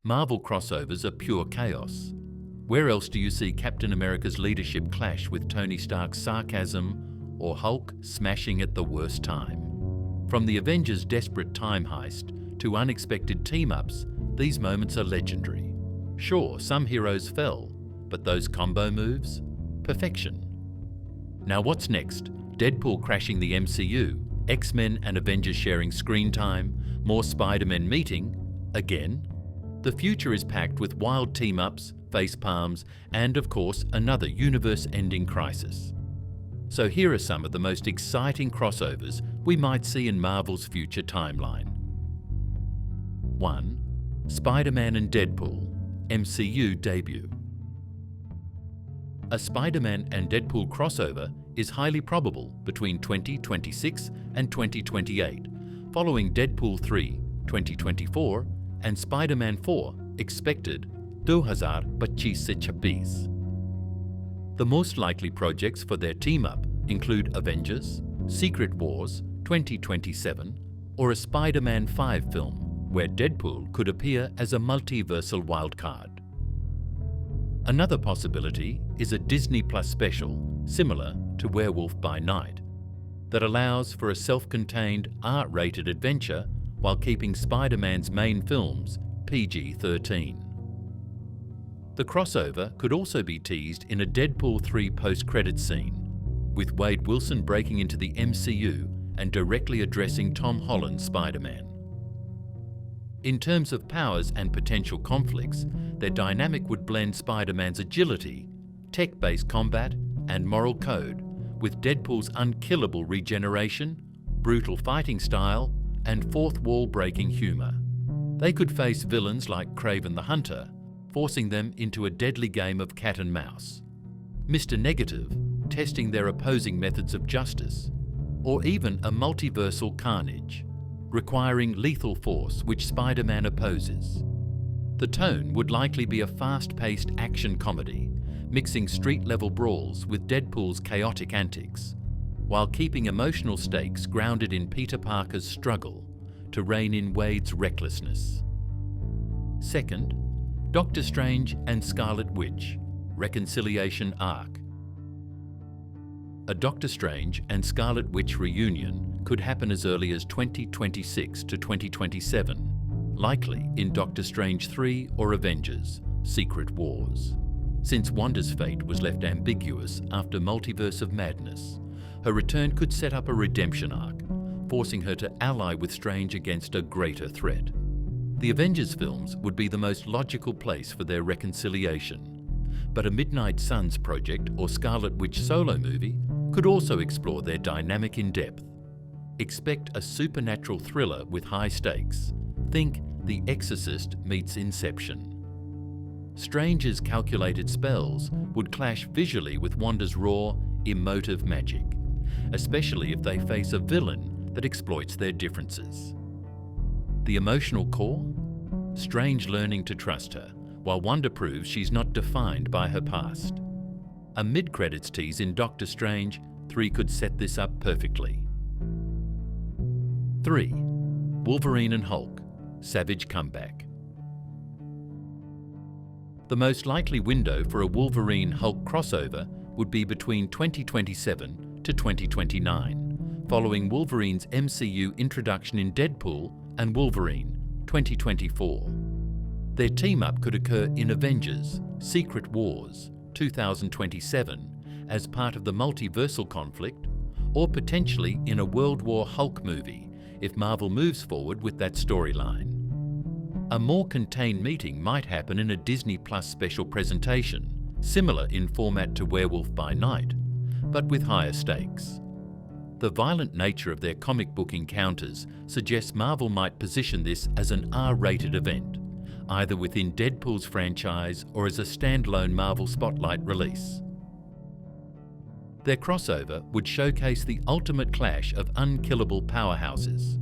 Marvel crossovers are pure chaos. Where else do you see Captain America's leadership clash with Tony Stark's sarcasm or Hulk smashing at the worst time? From the Avengers' desperate time heist to unexpected team-ups, these moments are legendary. Sure, some heroes fell, but those combo moves? Perfection. Now what's next? Deadpool crashing the MCU, X-Men and Avengers sharing screen time, more Spider-Men meeting, again? The future is packed with wild team-ups, face-palms, and of course another universe-ending crisis. So here are some of the most exciting crossovers we might see in Marvel's future timeline. 1. Spider-Man and Deadpool, MCU debut. A Spider-Man and Deadpool crossover is highly probable between 2026 and 2028, following Deadpool 3, 2024, and Spider-Man 4, expected 2025. The most likely projects for their team-up include Avengers, Secret Wars 2027, or a Spider-Man 5 film, where Deadpool could appear as a multiversal wildcard. Another possibility is a Disney Plus special, similar to Werewolf by Night, that allows for a self-contained R-rated adventure while keeping Spider-Man's main films PG-13. The crossover could also be teased in a Deadpool 3 post-credits scene, with Wade Wilson breaking into the MCU and directly addressing Tom Holland's Spider-Man. In terms of powers and potential conflicts, their dynamic would blend Spider-Man's agility, tech-based combat, and moral code with Deadpool's unkillable regeneration, brutal fighting style, and fourth wall-breaking humor. They could face villains like Kraven the Hunter, forcing them into a deadly game of cat and mouse, Mr. Negative testing their opposing methods of justice, or even a multiversal Carnage, requiring lethal force which Spider-Man opposes. The tone would likely be a fast-paced action comedy, mixing street-level brawls with Deadpool's chaotic antics, while keeping emotional stakes grounded in Peter Parker's struggle to rein in Wade's recklessness. Second, Doctor Strange and Scarlet Witch, Reconciliation Arc. A Doctor Strange and Scarlet Witch reunion could happen as early as 2026 to 2027, likely in Doctor Strange 3 or Avengers: Secret Wars. Since Wanda's fate was left ambiguous after Multiverse of Madness, her return could set up a redemption arc, forcing her to ally with Strange against a greater threat. The Avengers films would be the most logical place for their reconciliation, but a Midnight Suns project or Scarlet Witch solo movie could also explore their dynamic in depth. Expect a supernatural thriller with high stakes. Think The Exorcist meets Inception. Strange's calculated spells would clash visually with Wanda's raw, emotive magic, especially if they face a villain that exploits their differences. The emotional core? Strange learning to trust her, while Wanda proves she's not defined by her past. A mid-credits tease in Doctor Strange 3 could set this up perfectly. 3. Wolverine and Hulk, Savage Comeback. The most likely window for a Wolverine-Hulk crossover would be between 2027 to 2029, following Wolverine's MCU introduction in Deadpool and Wolverine 2024. Their team-up could occur in Avengers: Secret Wars 2027 as part of the multiversal conflict, or potentially in a World War Hulk movie if Marvel moves forward with that storyline. A more contained meeting might happen in a Disney Plus special presentation, similar in format to Werewolf by Night, but with higher stakes. The violent nature of their comic book encounters suggests Marvel might position this as an R-rated event, either within Deadpool's franchise or as a standalone Marvel Spotlight release. Their crossover would showcase the ultimate clash of unkillable powerhouses: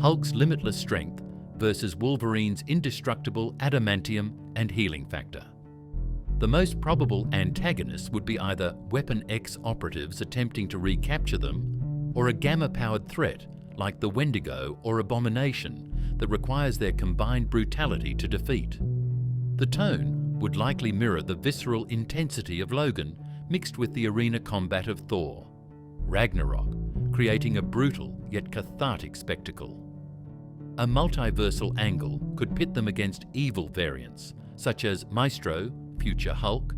Hulk's limitless strength versus Wolverine's indestructible adamantium and healing factor. The most probable antagonists would be either Weapon X operatives attempting to recapture them, or a gamma-powered threat like the Wendigo or Abomination, that requires their combined brutality to defeat. The tone would likely mirror the visceral intensity of Logan mixed with the arena combat of Thor, Ragnarok, creating a brutal yet cathartic spectacle. A multiversal angle could pit them against evil variants, such as Maestro, future Hulk,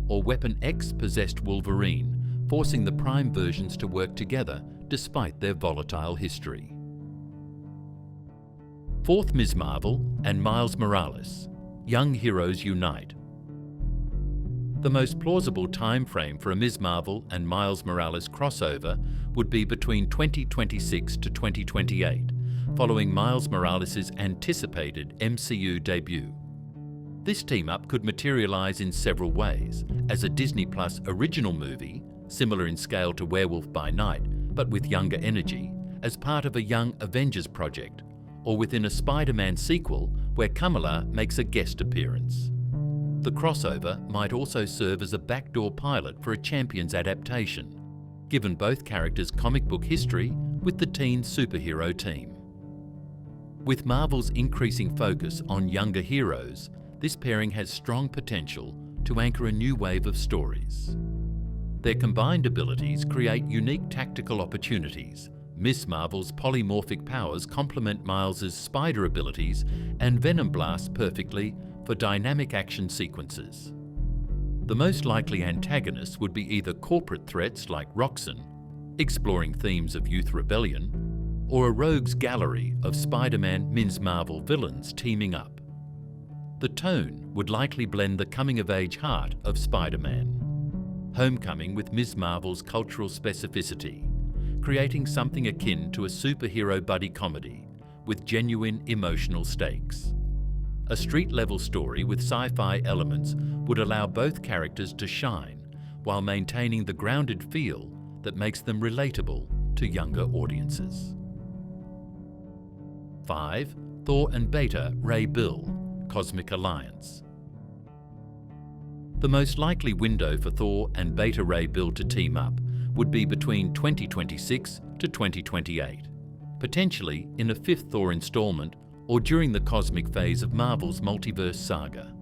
or Weapon X-possessed Wolverine, forcing the Prime versions to work together despite their volatile history. Fourth, Ms. Marvel and Miles Morales. Young heroes unite. The most plausible time frame for a Ms. Marvel and Miles Morales crossover would be between 2026 to 2028, following Miles Morales' anticipated MCU debut. This team-up could materialize in several ways: as a Disney Plus original movie, similar in scale to Werewolf by Night, but with younger energy, as part of a Young Avengers project, or within a Spider-Man sequel where Kamala makes a guest appearance. The crossover might also serve as a backdoor pilot for a Champions adaptation, given both characters' comic book history with the teen superhero team. With Marvel's increasing focus on younger heroes, this pairing has strong potential to anchor a new wave of stories. Their combined abilities create unique tactical opportunities. Ms. Marvel's polymorphic powers complement Miles' spider abilities and Venom Blast perfectly for dynamic action sequences. The most likely antagonists would be either corporate threats like Roxxon, exploring themes of youth rebellion, or a rogues gallery of Spider-Man Ms. Marvel villains teaming up. The tone would likely blend the coming-of-age heart of Spider-Man, Homecoming with Ms. Marvel's cultural specificity, creating something akin to a superhero buddy comedy with genuine emotional stakes. A street-level story with sci-fi elements would allow both characters to shine while maintaining the grounded feel that makes them relatable to younger audiences. 5. Thor and Beta Ray Bill, Cosmic Alliance. The most likely window for Thor and Beta Ray Bill to team up would be between 2026 to 2028, potentially in a fifth Thor installment or during the cosmic phase of Marvel's multiverse saga.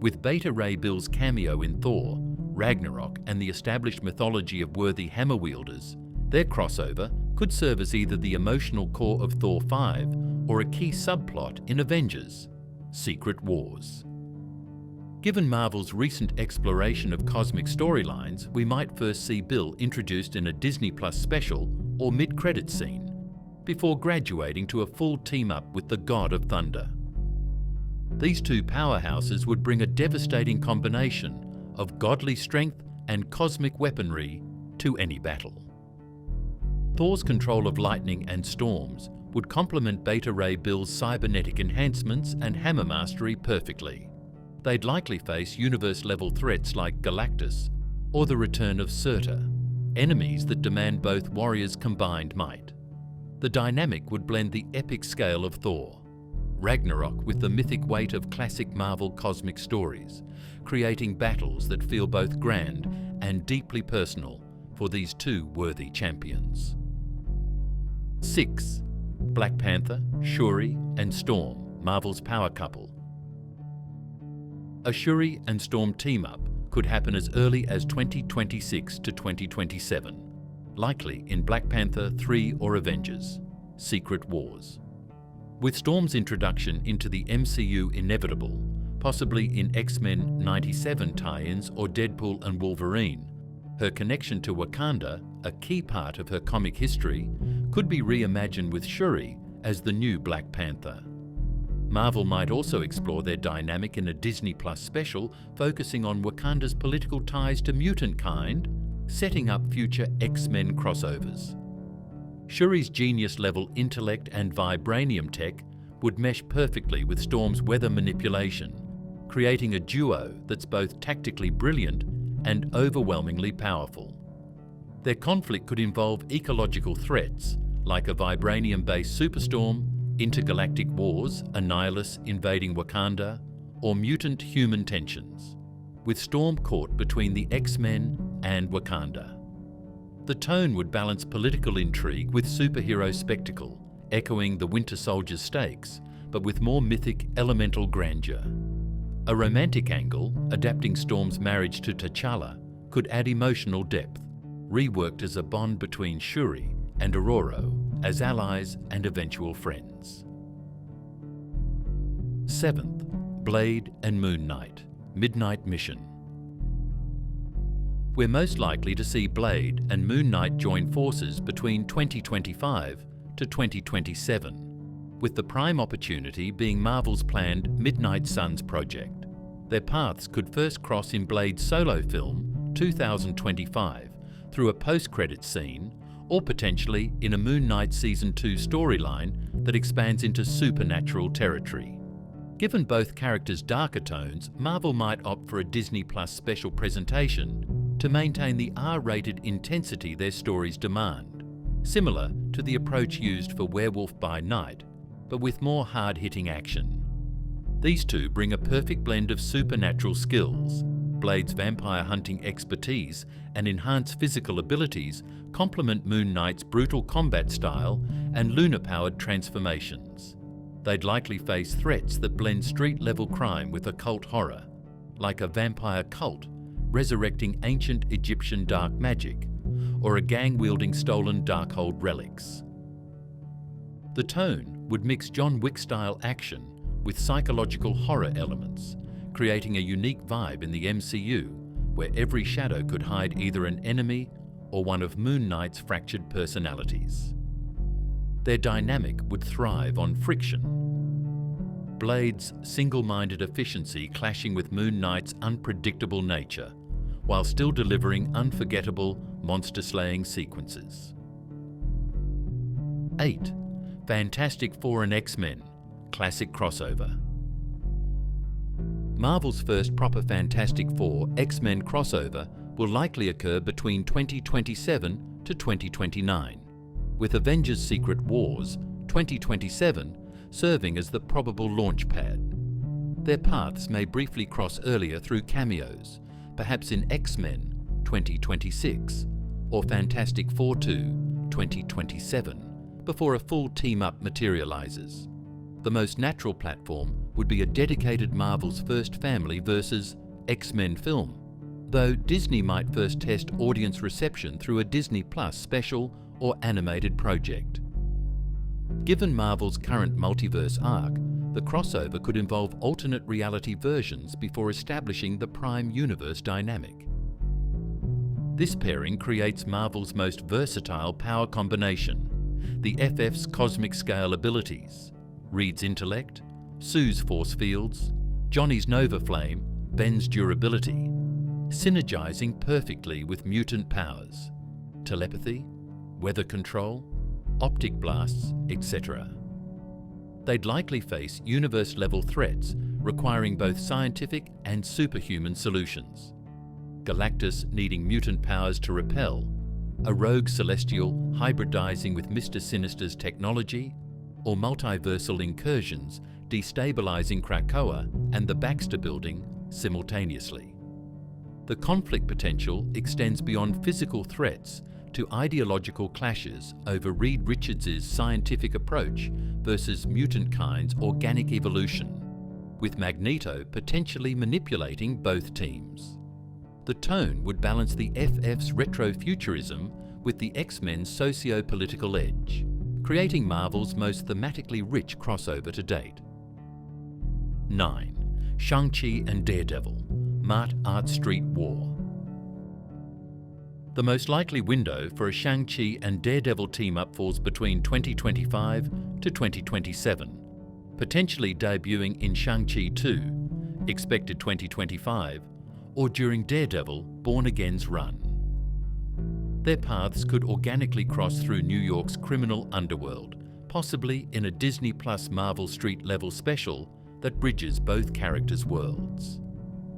With Beta Ray Bill's cameo in Thor, Ragnarok, and the established mythology of worthy hammer wielders, their crossover could serve as either the emotional core of Thor 5 or a key subplot in Avengers: Secret Wars. Given Marvel's recent exploration of cosmic storylines, we might first see Bill introduced in a Disney Plus special or mid-credit scene, before graduating to a full team-up with the God of Thunder. These two powerhouses would bring a devastating combination of godly strength and cosmic weaponry to any battle. Thor's control of lightning and storms would complement Beta Ray Bill's cybernetic enhancements and hammer mastery perfectly. They'd likely face universe-level threats like Galactus or the return of Surtur, enemies that demand both warriors' combined might. The dynamic would blend the epic scale of Thor, Ragnarok with the mythic weight of classic Marvel cosmic stories, creating battles that feel both grand and deeply personal for these two worthy champions. 6. Black Panther, Shuri and Storm, Marvel's power couple. A Shuri and Storm team-up could happen as early as 2026 to 2027, likely in Black Panther 3 or Avengers: Secret Wars. With Storm's introduction into the MCU inevitable, possibly in X-Men 97 tie-ins or Deadpool and Wolverine, her connection to Wakanda, a key part of her comic history, could be reimagined with Shuri as the new Black Panther. Marvel might also explore their dynamic in a Disney Plus special focusing on Wakanda's political ties to mutant kind, setting up future X-Men crossovers. Shuri's genius-level intellect and vibranium tech would mesh perfectly with Storm's weather manipulation, creating a duo that's both tactically brilliant and overwhelmingly powerful. Their conflict could involve ecological threats, like a vibranium-based superstorm, intergalactic wars, Annihilus invading Wakanda, or mutant-human tensions, with Storm caught between the X-Men and Wakanda. The tone would balance political intrigue with superhero spectacle, echoing the Winter Soldier's stakes, but with more mythic, elemental grandeur. A romantic angle, adapting Storm's marriage to T'Challa, could add emotional depth, reworked as a bond between Shuri and Aurora as allies and eventual friends. 7th, Blade and Moon Knight, Midnight Mission. We're most likely to see Blade and Moon Knight join forces between 2025 to 2027, with the prime opportunity being Marvel's planned Midnight Suns project. Their paths could first cross in Blade's solo film, 2025, through a post-credits scene, or potentially in a Moon Knight Season 2 storyline that expands into supernatural territory. Given both characters' darker tones, Marvel might opt for a Disney Plus special presentation to maintain the R-rated intensity their stories demand, similar to the approach used for Werewolf by Night, but with more hard-hitting action. These two bring a perfect blend of supernatural skills. Blade's vampire hunting expertise and enhanced physical abilities complement Moon Knight's brutal combat style and lunar-powered transformations. They'd likely face threats that blend street-level crime with occult horror, like a vampire cult resurrecting ancient Egyptian dark magic, or a gang wielding stolen Darkhold relics. The tone would mix John Wick-style action with psychological horror elements, creating a unique vibe in the MCU where every shadow could hide either an enemy or one of Moon Knight's fractured personalities. Their dynamic would thrive on friction. Blade's single-minded efficiency clashing with Moon Knight's unpredictable nature, while still delivering unforgettable monster-slaying sequences. 8. Fantastic Four and X-Men, classic crossover. Marvel's first proper Fantastic Four X-Men crossover will likely occur between 2027 to 2029, with Avengers Secret Wars 2027 serving as the probable launch pad. Their paths may briefly cross earlier through cameos, perhaps in X-Men 2026 or Fantastic Four 2 2027, before a full team-up materializes. The most natural platform would be a dedicated Marvel's First Family versus X-Men film, though Disney might first test audience reception through a Disney Plus special or animated project. Given Marvel's current multiverse arc, the crossover could involve alternate reality versions before establishing the Prime Universe dynamic. This pairing creates Marvel's most versatile power combination, the FF's cosmic scale abilities, Reed's intellect, Sue's force fields, Johnny's Nova Flame, Ben's durability, synergizing perfectly with mutant powers, telepathy, weather control, optic blasts, etc. They'd likely face universe-level threats requiring both scientific and superhuman solutions. Galactus needing mutant powers to repel, a rogue celestial hybridizing with Mr. Sinister's technology, or multiversal incursions destabilizing Krakoa and the Baxter Building simultaneously. The conflict potential extends beyond physical threats to ideological clashes over Reed Richards' scientific approach versus mutant-kind's organic evolution, with Magneto potentially manipulating both teams. The tone would balance the FF's retrofuturism with the X-Men's socio-political edge, creating Marvel's most thematically rich crossover to date. 9. Shang-Chi and Daredevil, Art Street War. The most likely window for a Shang-Chi and Daredevil team-up falls between 2025 to 2027, potentially debuting in Shang-Chi 2, expected 2025, or during Daredevil Born Again's run. Their paths could organically cross through New York's criminal underworld, possibly in a Disney Plus Marvel street-level special that bridges both characters' worlds.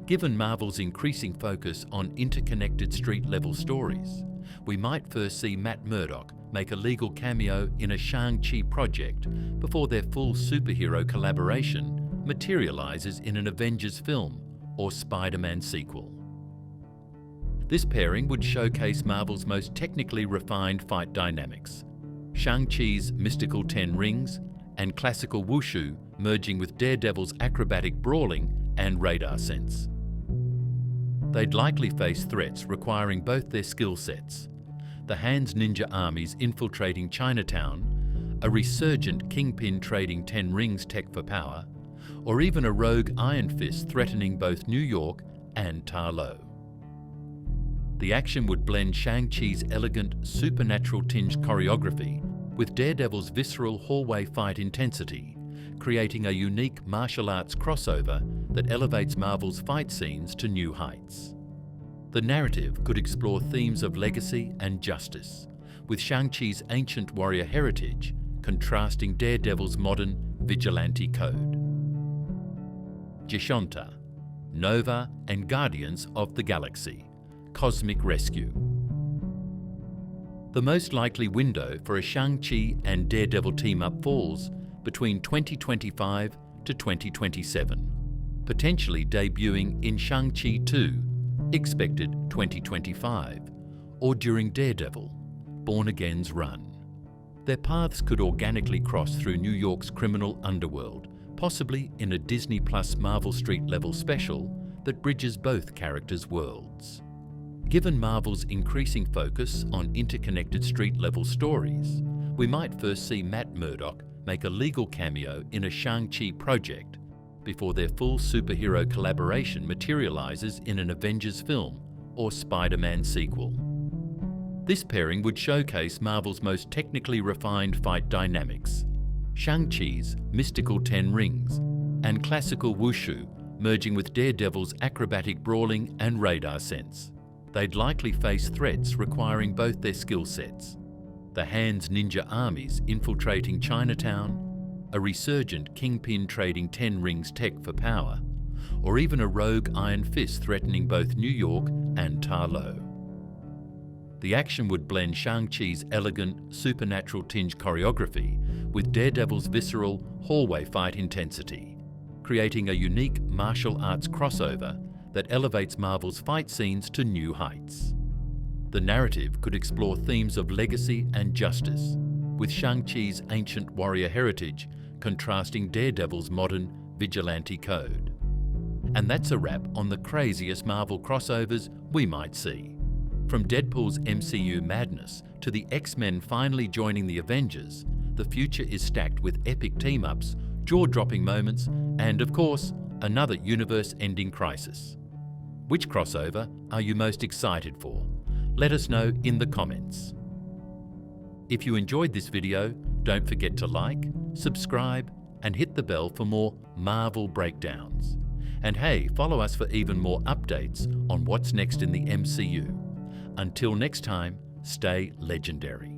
Given Marvel's increasing focus on interconnected street-level stories, we might first see Matt Murdock make a legal cameo in a Shang-Chi project before their full superhero collaboration materializes in an Avengers film or Spider-Man sequel. This pairing would showcase Marvel's most technically refined fight dynamics. Shang-Chi's mystical 10 rings and classical wushu merging with Daredevil's acrobatic brawling and radar sense. They'd likely face threats requiring both their skill sets: the Han's ninja armies infiltrating Chinatown, a resurgent Kingpin trading 10 rings tech for power, or even a rogue Iron Fist threatening both New York and Ta Lo. The action would blend Shang-Chi's elegant, supernatural-tinged choreography with Daredevil's visceral hallway fight intensity, creating a unique martial arts crossover that elevates Marvel's fight scenes to new heights. The narrative could explore themes of legacy and justice, with Shang-Chi's ancient warrior heritage contrasting Daredevil's modern vigilante code. Jishonta, Nova, and Guardians of the Galaxy. Cosmic Rescue. The most likely window for a Shang-Chi and Daredevil team-up falls between 2025 to 2027, potentially debuting in Shang-Chi 2, expected 2025, or during Daredevil, Born Again's run. Their paths could organically cross through New York's criminal underworld, possibly in a Disney Plus Marvel Street-level special that bridges both characters' worlds. Given Marvel's increasing focus on interconnected street-level stories, we might first see Matt Murdock make a legal cameo in a Shang-Chi project before their full superhero collaboration materializes in an Avengers film or Spider-Man sequel. This pairing would showcase Marvel's most technically refined fight dynamics: Shang-Chi's mystical 10 rings and classical wushu merging with Daredevil's acrobatic brawling and radar sense. They'd likely face threats requiring both their skill sets: the Han's ninja armies infiltrating Chinatown, a resurgent Kingpin trading 10 rings tech for power, or even a rogue Iron Fist threatening both New York and Ta Lo. The action would blend Shang-Chi's elegant, supernatural-tinged choreography with Daredevil's visceral, hallway fight intensity, creating a unique martial arts crossover that elevates Marvel's fight scenes to new heights. The narrative could explore themes of legacy and justice, with Shang-Chi's ancient warrior heritage contrasting Daredevil's modern vigilante code. And that's a wrap on the craziest Marvel crossovers we might see. From Deadpool's MCU madness to the X-Men finally joining the Avengers, the future is stacked with epic team-ups, jaw-dropping moments, and of course, another universe-ending crisis. Which crossover are you most excited for? Let us know in the comments. If you enjoyed this video, don't forget to like, subscribe, and hit the bell for more Marvel breakdowns. And hey, follow us for even more updates on what's next in the MCU. Until next time, stay legendary.